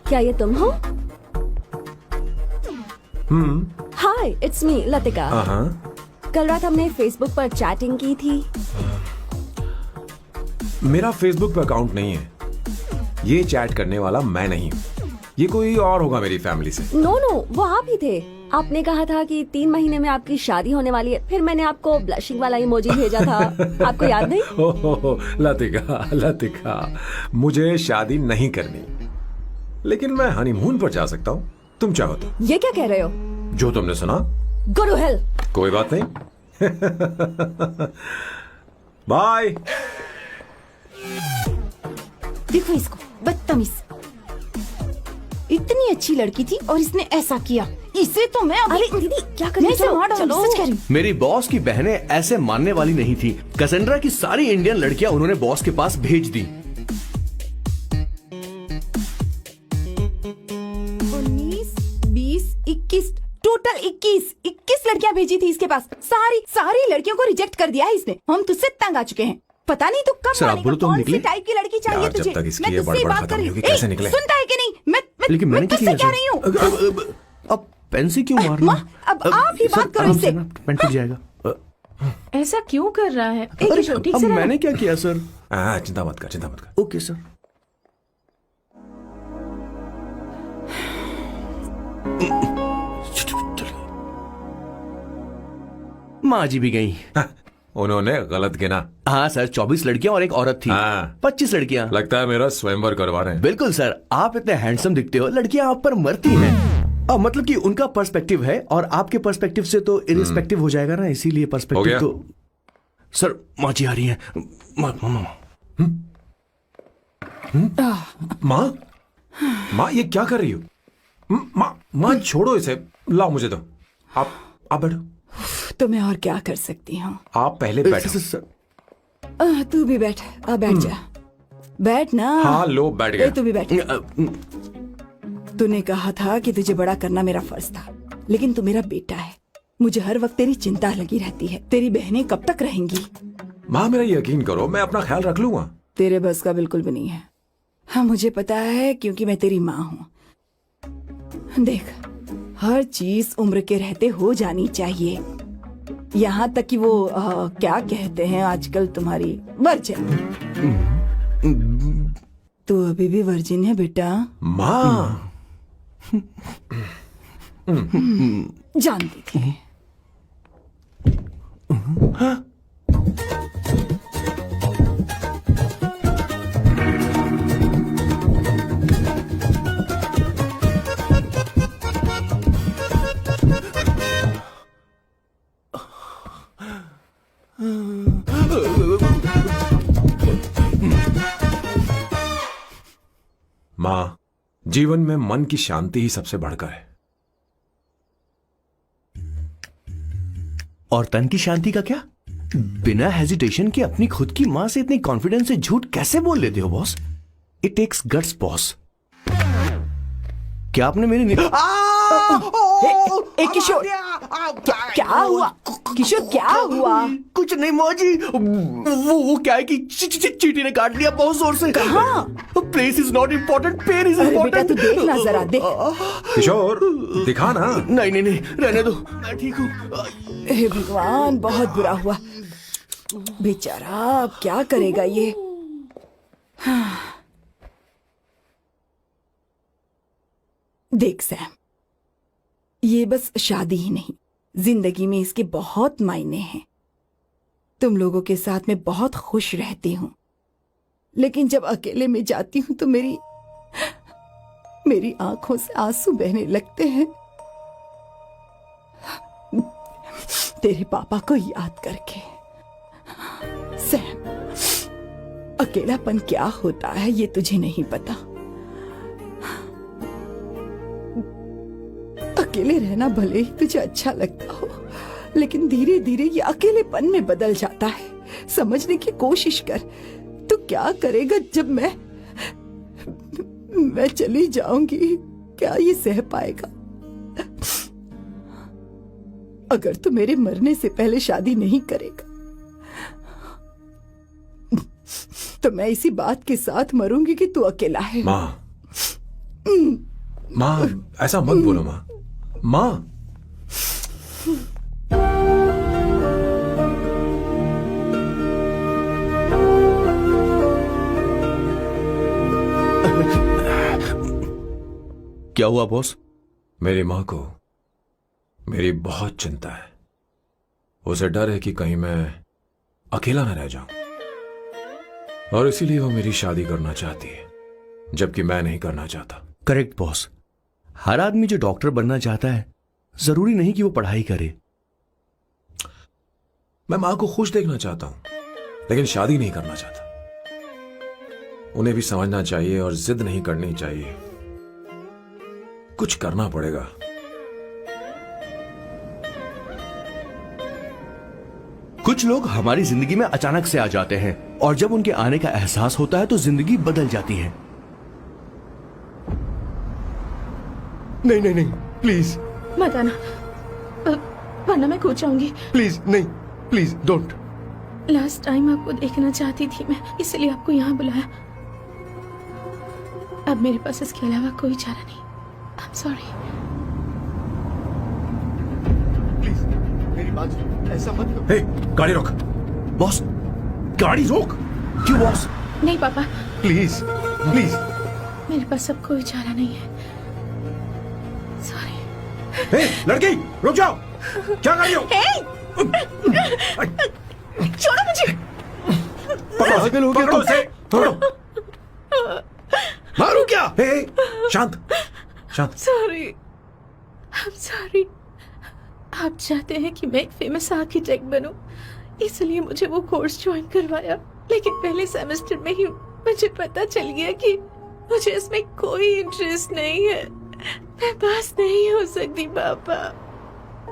क्या ये तुम हो? हाय, इट्स मी लतिका। कल रात हमने फेसबुक पर चैटिंग की थी। मेरा फेसबुक पे अकाउंट नहीं है। ये चैट करने वाला मैं नहीं हूँ। ये कोई और होगा मेरी फैमिली से। नो, वो आप ही थे। आपने कहा था कि 3 महीने में आपकी शादी होने वाली है। फिर मैंने आपको ब्लशिंग वाला इमोजी भेजा था। आपको याद नहीं? ओहो, लतिका, मुझे शादी नहीं करनी, लेकिन मैं हनीमून पर जा सकता हूँ। तुम चाहो तो। ये क्या कह रहे हो? जो तुमने सुना। Go to hell. कोई बात नहीं। बाय। देखो इसको, बदतमीज। इतनी अच्छी लड़की थी और इसने ऐसा किया। इसे तो मैं अभी... अरे दीदी, क्या कर रही मैं इसे मार डालूंगी, चलो। सच कह रही हूँ। मेरी बॉस की बहनें ऐसे मानने वाली नहीं थी। कैसेंड्रा की सारी इंडियन लड़कियां उन्होंने बॉस के पास भेज दी। 19, 20, 21, टोटल 21 लड़कियां भेजी थी इसके पास। सारी लड़कियों को रिजेक्ट कर दिया है इसने। हम तुझसे तंग आ चुके हैं। पता नहीं तू कब सर, आप मानेगा, बोलो तो हम कौन सी निकले। टाइप की लड़की चाहिए यार, जब तुझे। तक इसकी मैं ये तुझसे ही बड़बड़ बात खत्म कर रही नहीं हूँ। होगी, कैसे ए, निकले? सुनता है कि नहीं? लेकिन मैंने क्या तुझसे किया कह रही हूँ। सर? अब पेन से क्यों मार रहे हैं? अब आप ही बात करो इससे। पेन टूट जाएगा। ऐसा क्यों कर रहा है? एक किशोर, ठीक अब से रहना। मैंने क्या किया सर? चिंता मत कर। Okay sir. माँ जी भी गई। उन्होंने गलत गिना। हाँ सर, 24 लड़कियां और एक औरत थी। हाँ। 25 लड़कियां। लगता है मेरा स्वयंवर करवा रहे हैं। बिल्कुल सर, आप इतने हैंडसम दिखते हो, लड़कियां आप पर मरती हैं। मतलब कि उनका पर्सपेक्टिव है और आपके पर्सपेक्टिव से तो इरिस्पेक्टिव हो जाएगा ना, इसीलिए हो पर्सपेक्टिव गया? तो। सर, माँ जी आ रही हैं। माँ ये क्या कर रही हो? माँ छोड़ो इसे। लाओ मुझे दो। आप बैठो। तो मैं और क्या कर सकती हूँ? आप पहले बैठो। सर, तू भी बैठ। बैठ जा। बैठ ना। हाँ लो, बैठ गया। तू भी बैठ। तूने कहा था कि तुझे बड़ा करना मेरा फर्ज था, लेकिन तू मेरा बेटा है। मुझे हर वक्त तेरी चिंता लगी रहती है। तेरी बहनें कब तक रहेंगी? माँ मेरा यकीन करो, मैं अपना ख्याल रख लूंगा। तेरे बस का बिल्कुल भी नहीं है। हाँ, मुझे पता है, क्योंकि मैं तेरी माँ हूँ। देख, हर चीज उम्र के रहते हो जानी चाहिए। यहाँ तक कि वो क्या कहते हैं आजकल तुम्हारी वर्जिन। तू अभी भी वर्जिन है बेटा? माँ जानती थी। माँ, जीवन में मन की शांति ही सबसे बढ़कर है। और तन की शांति का क्या? बिना हेजिटेशन के अपनी खुद की माँ से इतनी कॉन्फिडेंस से झूठ कैसे बोल लेते हो boss? It takes guts boss. क्या आपने मेरी किशोर, क्या हुआ? किशोर, क्या हुआ? कुछ नहीं माँ जी, वो क्या है कि चींटी ने काट लिया बहुत जोर से। कहाँ? Place is not important, pen is अरे बेटा, इम्पोर्टेंट। तू देख ना जरा, देख। किशोर, दिखा ना। नहीं, रहने दो, मैं ठीक हूँ। हे भगवान, बहुत बुरा हुआ बेचारा। अब क्या करेगा ये? देख सैम, ये बस शादी ही नहीं, जिंदगी में इसके बहुत मायने हैं। तुम लोगों के साथ मैं बहुत खुश रहती हूँ, लेकिन जब अकेले में जाती हूँ तो मेरी आंखों से आंसू बहने लगते हैं, तेरे पापा को याद करके। सैम, अकेलापन क्या होता है ये तुझे नहीं पता। अकेले रहना भले ही तुझे अच्छा लगता हो, लेकिन धीरे धीरे ये अकेलेपन में बदल जाता है। समझने की कोशिश कर। तो क्या करेगा जब मैं चली जाऊंगी? क्या ये सह पाएगा? अगर तू मेरे मरने से पहले शादी नहीं करेगा तो मैं इसी बात के साथ मरूंगी कि तू अकेला है। माँ, माँ ऐसा मत बोलो माँ। माँ क्या हुआ बॉस? मेरी माँ को मेरी बहुत चिंता है। उसे डर है कि कहीं मैं अकेला न रह जाऊं, और इसीलिए वो मेरी शादी करना चाहती है, जबकि मैं नहीं करना चाहता। Correct boss. हर आदमी जो डॉक्टर बनना चाहता है जरूरी नहीं कि वो पढ़ाई करे। मैं माँ को खुश देखना चाहता हूं, लेकिन शादी नहीं करना चाहता। उन्हें भी समझना चाहिए और जिद नहीं करनी चाहिए। कुछ करना पड़ेगा। कुछ लोग हमारी जिंदगी में अचानक से आ जाते हैं और जब उनके आने का एहसास होता है तो जिंदगी बदल जाती है। नहीं नहीं नहीं, प्लीज मत आना, वरना मैं खो जाऊंगी। प्लीज नहीं, प्लीज डोंट। लास्ट टाइम आपको देखना चाहती थी मैं, इसलिए आपको यहाँ बुलाया। अब मेरे पास इसके अलावा कोई चारा नहीं। I'm sorry। प्लीज मेरी बात सुनो, ऐसा मत करो। हे, गाड़ी रोक। बॉस, गाड़ी रोक। क्यों बॉस? नहीं पापा, प्लीज प्लीज। मेरे पास अब कोई चारा नहीं है। सॉरी। हे, लड़की रुक जाओ। क्या कर रही हो? छोड़ो मुझे। पागल हो गया पकड़ो तुम। उसे, पकड़ो। मारू क्या? हे, शांत शांत। Sorry, I'm sorry। आप चाहते हैं कि मैं एक फेमस आर्किटेक्ट बनूं, इसलिए मुझे वो कोर्स ज्वाइन करवाया, लेकिन पहले सेमेस्टर में ही मुझे पता चल गया कि मुझे इसमें कोई इंटरेस्ट नहीं है। मैं पास नहीं हो सकती पापा।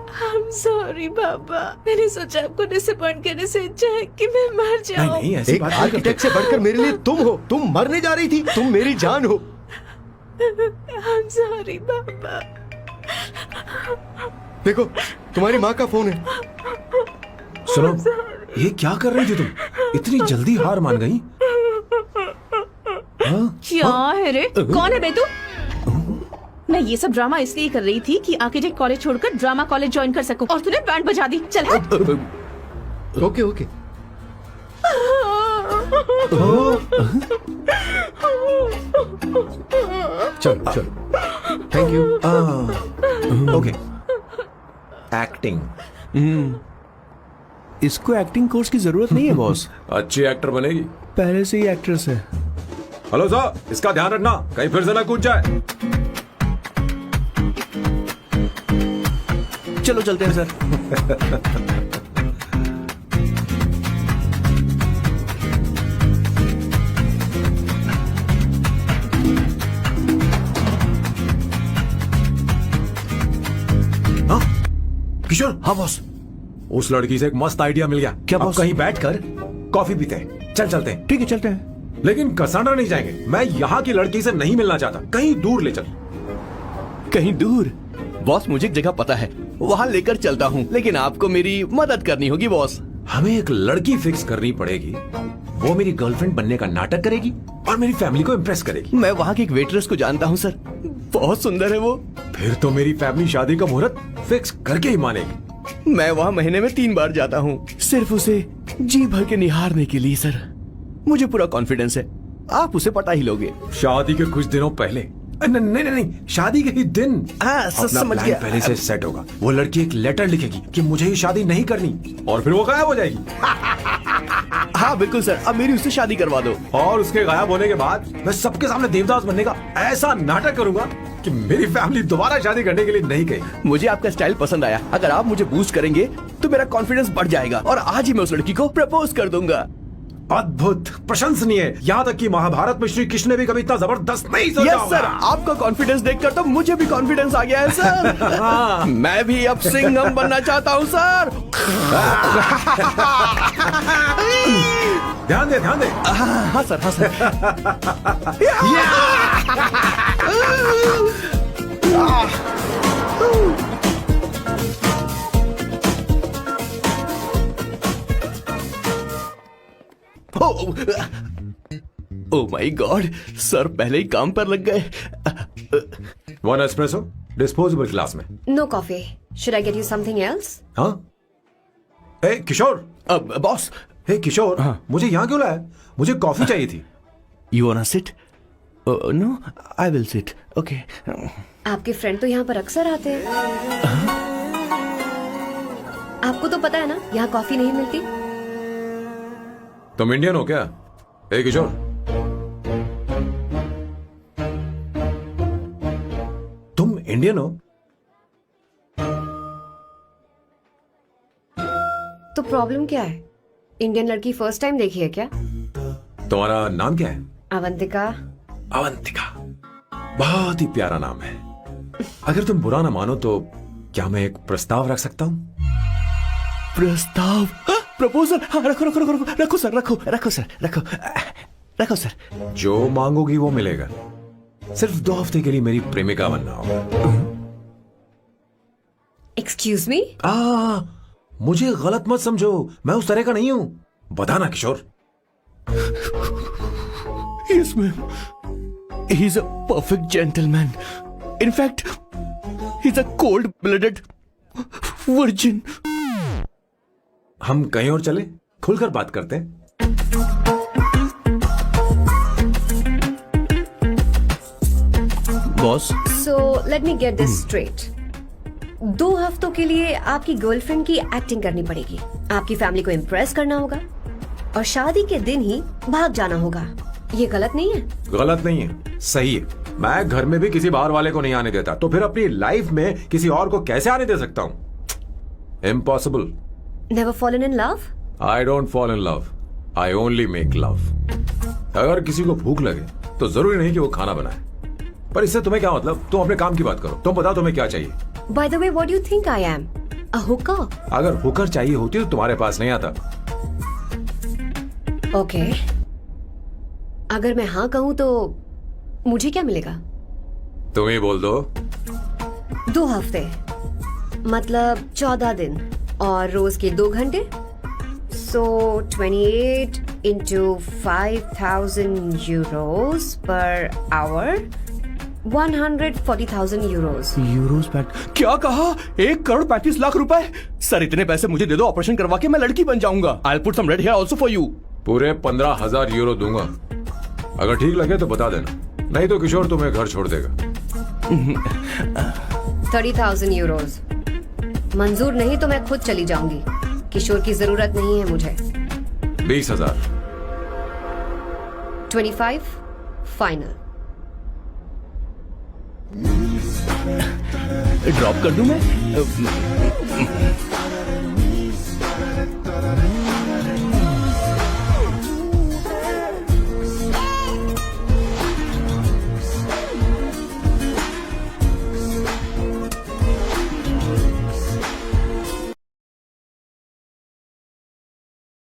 I'm sorry पापा। मैंने सोचा आपको डिसअपॉइंट करने से अच्छा है कि मैं मर नहीं जाऊं। नहीं, ऐसी एक बात नहीं करते। आर्किटेक्ट से बढ़कर मेरे लिए तुम हो। तुम मरने जा रही थी, तुम मेरी जान हो। I'm sorry पापा। देखो तुम्हारी माँ का फोन है। सुनो, ये क्या कर रही थी तुम? इतनी जल्दी हार मान गई? हाँ? क्या है रे? कौन है बे तू? मैं ये सब ड्रामा इसलिए कर रही थी कि आर्किटेक्ट कॉलेज छोड़कर ड्रामा कॉलेज ज्वाइन कर सकूं, और तूने बैंड बजा दी। चल हट। Okay okay. चलो चलो, थैंक यू। ओके। एक्टिंग। इसको एक्टिंग कोर्स की जरूरत नहीं है बॉस। अच्छी एक्टर बनेगी। पहले से ही एक्ट्रेस है। हेलो सर, इसका ध्यान रखना कहीं फिर से ना कूद जाए। चलो चलते हैं सर। हाँ? किशोर। हाँ बॉस। उस लड़की से एक मस्त आइडिया मिल गया। क्या अब बॉस? कहीं बैठकर कॉफी पीते हैं। चल चलते हैं। ठीक है चलते हैं। लेकिन कसांड्रा नहीं जाएंगे। मैं यहाँ की लड़की से नहीं मिलना चाहता। कहीं दूर ले चल। कहीं दूर? बॉस मुझे एक जगह पता है, वहाँ लेकर चलता हूँ, लेकिन आपको मेरी मदद करनी होगी बॉस। हमें एक लड़की फिक्स करनी पड़ेगी। वो मेरी गर्लफ्रेंड बनने का नाटक करेगी और मेरी फैमिली को इम्प्रेस करेगी। मैं वहाँ की एक वेट्रेस को जानता हूँ सर, बहुत सुंदर है वो। फिर तो मेरी फैमिली शादी का मुहूर्त फिक्स करके ही मानेगी। मैं वहाँ महीने में 3 बार जाता हूँ, सिर्फ उसे जी भर के निहारने के लिए सर। मुझे पूरा कॉन्फिडेंस है आप उसे पटा ही लोगे। शादी के कुछ दिनों पहले। नहीं नहीं नहीं, शादी के ही दिन। हाँ, अपना समझ प्लान गया। पहले से सेट होगा। वो लड़की एक लेटर लिखेगी कि मुझे ये शादी नहीं करनी, और फिर वो गायब हो जाएगी। हाँ बिल्कुल सर, अब मेरी उससे शादी करवा दो। और उसके गायब होने के बाद मैं सबके सामने देवदास बनने का ऐसा नाटक करूंगा कि मेरी फैमिली दोबारा शादी करने के लिए नहीं कहेगी। मुझे आपका स्टाइल पसंद आया। अगर आप मुझे बूस्ट करेंगे तो मेरा कॉन्फिडेंस बढ़ जाएगा और आज ही मैं उस लड़की को प्रपोज कर दूंगा। अद्भुत, प्रशंसनीय। यहाँ तक कि महाभारत में श्री कृष्ण ने भी कभी इतना जबरदस्त नहीं सोचा यस होगा। सर, आपका कॉन्फिडेंस देखकर तो मुझे भी कॉन्फिडेंस आ गया है सर। मैं भी अब सिंघम बनना चाहता हूँ सर। ध्यान दे, ध्यान दे। हाँ सर, हाँ sir. Oh my God, sir पहले ही काम पर लग गए। 1 एस्प्रेसो डिस्पोजेबल ग्लास में। No coffee. Should I get you something else? हाँ? ए किशोर, बॉस, हे किशोर, हाँ। मुझे यहाँ क्यों लाया? मुझे कॉफी चाहिए थी। You want sit? No, I will sit. Okay. आपके फ्रेंड तो यहाँ पर अक्सर आते हैं। आपको तो पता है ना, यहाँ कॉफी नहीं मिलती। तुम इंडियन हो क्या? ए किशोर, तुम इंडियन हो? तो प्रॉब्लम क्या है? इंडियन लड़की फर्स्ट टाइम देखी है क्या? तुम्हारा नाम क्या है? अवंतिका। अवंतिका, बहुत ही प्यारा नाम है। अगर तुम बुरा ना मानो तो क्या मैं एक प्रस्ताव रख सकता हूँ? प्रस्ताव? प्रपोजल? हाँ, रखो रखो रखो रखो रखो सर, रखो रखो सर, रखो रखो सर। जो मांगोगी वो मिलेगा। सिर्फ 2 हफ्ते के लिए मेरी प्रेमिका बनना होगा। Excuse me? मुझे गलत मत समझो, मैं उस तरह का नहीं हूं। बताना किशोर। Yes, ma'am. He's a perfect gentleman. In fact, he's a cold-blooded virgin. हम कहीं और चले, खुलकर बात करते हैं। Boss, So let me get this straight. 2 हफ्तों के लिए आपकी गर्लफ्रेंड की एक्टिंग करनी पड़ेगी, आपकी फैमिली को इम्प्रेस करना होगा और शादी के दिन ही भाग जाना होगा। ये गलत नहीं है? गलत नहीं है, सही है। मैं घर में भी किसी बाहर वाले को नहीं आने देता, तो फिर अपनी लाइफ में किसी और को कैसे आने दे सकता हूं? Impossible. Never fallen in love? I don't fall in love, I only make love. अगर किसी को भूख लगे तो जरूरी नहीं कि वो खाना बनाए, पर इससे तुम्हें क्या मतलब? तुम अपने काम की बात करो। तुम बताओ तुम्हें क्या चाहिए? By the way, what do you think I am? A hooker? अगर हुकर चाहिए होती तो तुम्हारे पास नहीं आता। Okay. अगर मैं हाँ कहूँ तो मुझे क्या मिलेगा? तुम ही बोल दो। 2 हफ्ते मतलब 14 दिन और रोज के 2 घंटे। So 28 into 5,000 euros per hour, 140,000 euros. Euros PAT? क्या कहा? 1,35,00,000 रुपए? सर, इतने पैसे मुझे दे दो, ऑपरेशन करवा के मैं लड़की बन जाऊंगा। I'll put some red hair also for you. पूरे 15,000 यूरो दूंगा। अगर ठीक लगे तो बता देना, नहीं तो किशोर तुम्हें घर छोड़ देगा। 30,000 euros. मंजूर नहीं तो मैं खुद चली जाऊंगी। किशोर की जरूरत नहीं है मुझे। 20,000। 25 फाइनल। ड्रॉप कर दूं मैं?